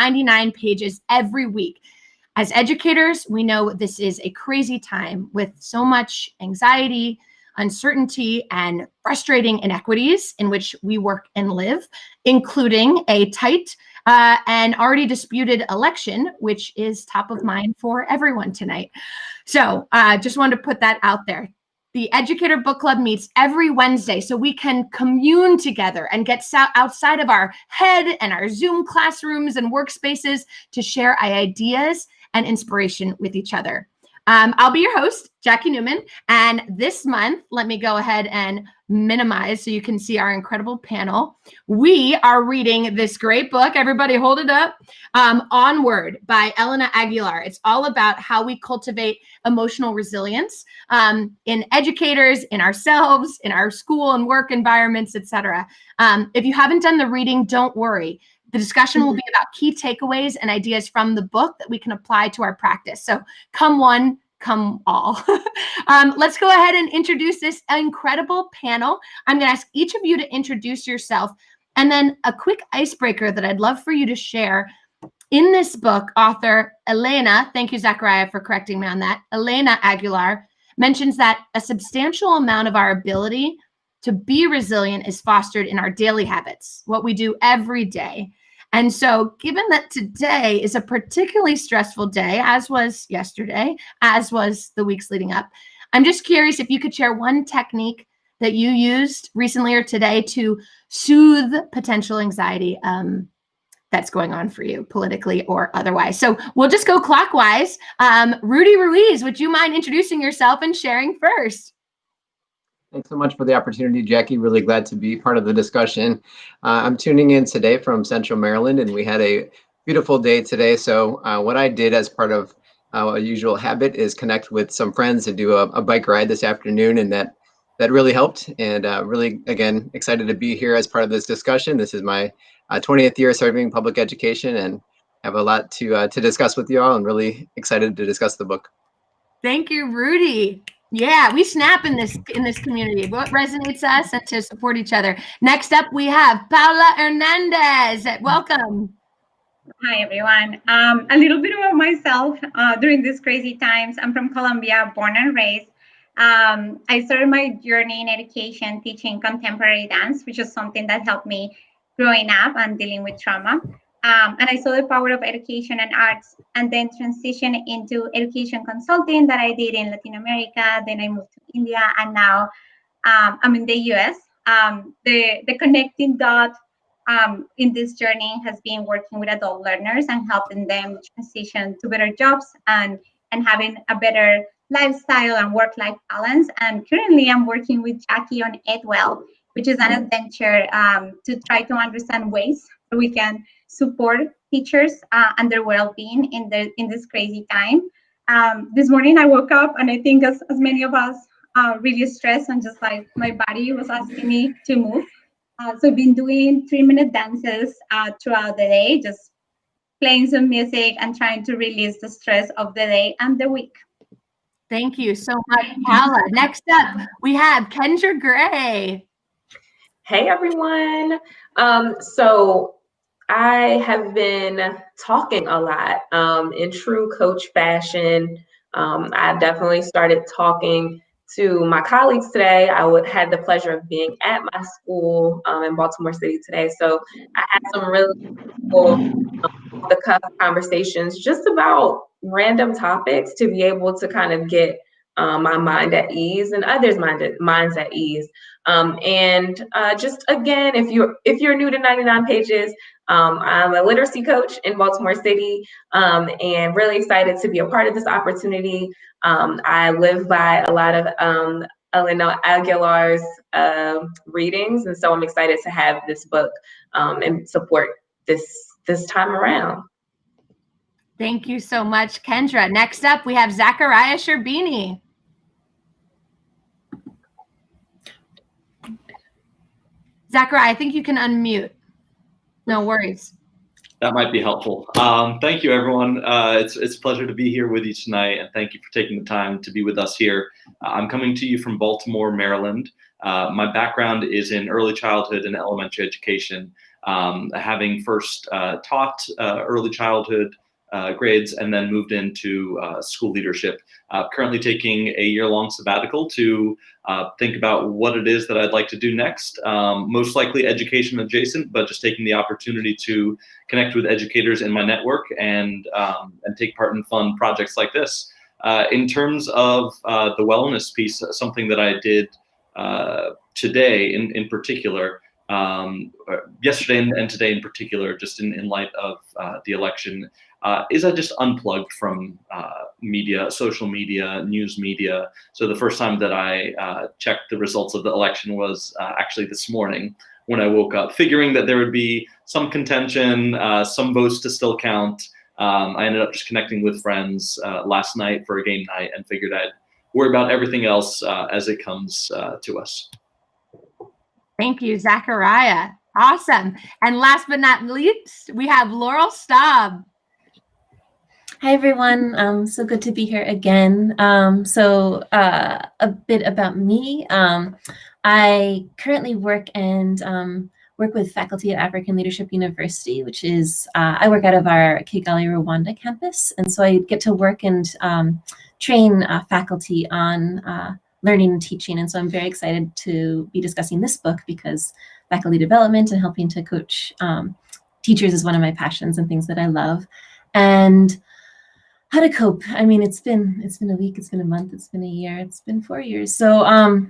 99 pages every week. As educators, we know this is a crazy time with so much anxiety, uncertainty, and frustrating inequities in which we work and live, including a tight and already disputed election, which is top of mind for everyone tonight. So just wanted to put that out there. The Educator Book Club meets every Wednesday so we can commune together and get outside of our head and our Zoom classrooms and workspaces to share ideas and inspiration with each other. I'll be your host, Jackie Newman, and this month, let me go ahead and minimize so you can see our incredible panel. We are reading this great book, everybody hold it up, Onward by Elena Aguilar. It's all about how we cultivate emotional resilience in educators, in ourselves, in our school and work environments, etc. If you haven't done the reading, don't worry. The discussion will be about key takeaways and ideas from the book that we can apply to our practice. So come one, come all. Let's go ahead and introduce this incredible panel. I'm going to ask each of you to introduce yourself, and then a quick icebreaker that I'd love for you to share. In this book, author Elena, thank you, Zakaria, for correcting me on that, Elena Aguilar mentions that a substantial amount of our ability to be resilient is fostered in our daily habits, what we do every day. And so given that today is a particularly stressful day, as was yesterday, as was the weeks leading up, I'm just curious if you could share one technique that you used recently or today to soothe potential anxiety that's going on for you politically or otherwise. So we'll just go clockwise. Rudy Ruiz, would you mind introducing yourself and sharing first? Thanks so much for the opportunity, Jackie. Really glad to be part of the discussion. I'm tuning in today from Central Maryland, and we had a beautiful day today. So what I did as part of a usual habit is connect with some friends and do a bike ride this afternoon, and that really helped. And really, again, excited to be here as part of this discussion. This is my 20th year serving public education, and have a lot to discuss with you all, and really excited to discuss the book. Thank you, Rudy. Yeah, we snap in this community. What resonates us and to support each other. Next up, we have Paula Hernandez. Welcome. Hi, everyone. A little bit about myself. During these crazy times, I'm from Colombia, born and raised. I started my journey in education teaching contemporary dance, which is something that helped me growing up and dealing with trauma. And I saw the power of education and arts, and then transitioned into education consulting that I did in Latin America. Then I moved to India, and now I'm in the US. The connecting dot in this journey has been working with adult learners and helping them transition to better jobs and having a better lifestyle and work-life balance. And currently I'm working with Jackie on Edwell, which is an adventure to try to understand ways that we can support teachers and their well-being in this crazy time. This morning I woke up, and I think as many of us really stressed, and just like my body was asking me to move. So I've been doing 3-minute dances throughout the day, just playing some music and trying to release the stress of the day and the week. Thank you so much, Paula. Next up, we have Kendra Gray. Hey, everyone. So I have been talking a lot in true coach fashion. I definitely started talking to my colleagues today. I had the pleasure of being at my school in Baltimore City today. So I had some really cool off-the-cuff conversations just about random topics to be able to kind of get my mind at ease and others' minds at ease. And just again, if you're new to 99 Pages, I'm a literacy coach in Baltimore City, and really excited to be a part of this opportunity. I live by a lot of Elena Aguilar's readings, and so I'm excited to have this book and support this time around. Thank you so much, Kendra. Next up, we have Zakaria Sherbiny. Zakaria, I think you can unmute. No worries. That might be helpful. Thank you, everyone. It's a pleasure to be here with you tonight, and thank you for taking the time to be with us here. I'm coming to you from Baltimore, Maryland. My background is in early childhood and elementary education. having first taught early childhood grades and then moved into school leadership. Currently taking a year-long sabbatical to think about what it is that I'd like to do next. Most likely education adjacent, but just taking the opportunity to connect with educators in my network and take part in fun projects like this. In terms of the wellness piece, something that I did today in particular, yesterday and today in particular, just in light of the election, is I just unplugged from media, social media, news media. So the first time that I checked the results of the election was actually this morning when I woke up, figuring that there would be some contention, some votes to still count. I ended up just connecting with friends last night for a game night and figured I'd worry about everything else as it comes to us. Thank you, Zakaria. Awesome. And last but not least, we have Laurel Staab. Hi, everyone. So good to be here again. A bit about me. I currently work with faculty at African Leadership University, which is, I work out of our Kigali, Rwanda campus. And so I get to work and train faculty on learning and teaching. And so I'm very excited to be discussing this book because faculty development and helping to coach teachers is one of my passions and things that I love. And how to cope. I mean, it's been a week, it's been a month, it's been a year, it's been 4 years. So,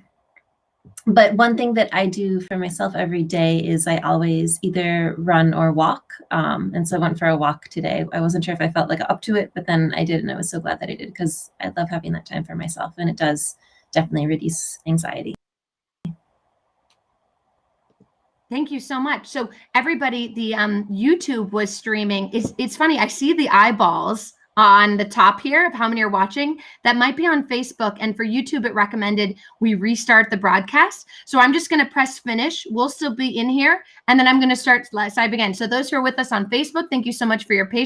but one thing that I do for myself every day is I always either run or walk. And so I went for a walk today. I wasn't sure if I felt like up to it, but then I did, and I was so glad that I did because I love having that time for myself, and it does definitely reduce anxiety. Thank you so much. So everybody, the YouTube was streaming. It's funny. I see the eyeballs on the top here of how many are watching. That might be on Facebook, and for YouTube it recommended we restart the broadcast. So I'm just going to press finish. We'll still be in here, and then I'm going to start live again. So those who are with us on Facebook, thank you so much for your patience.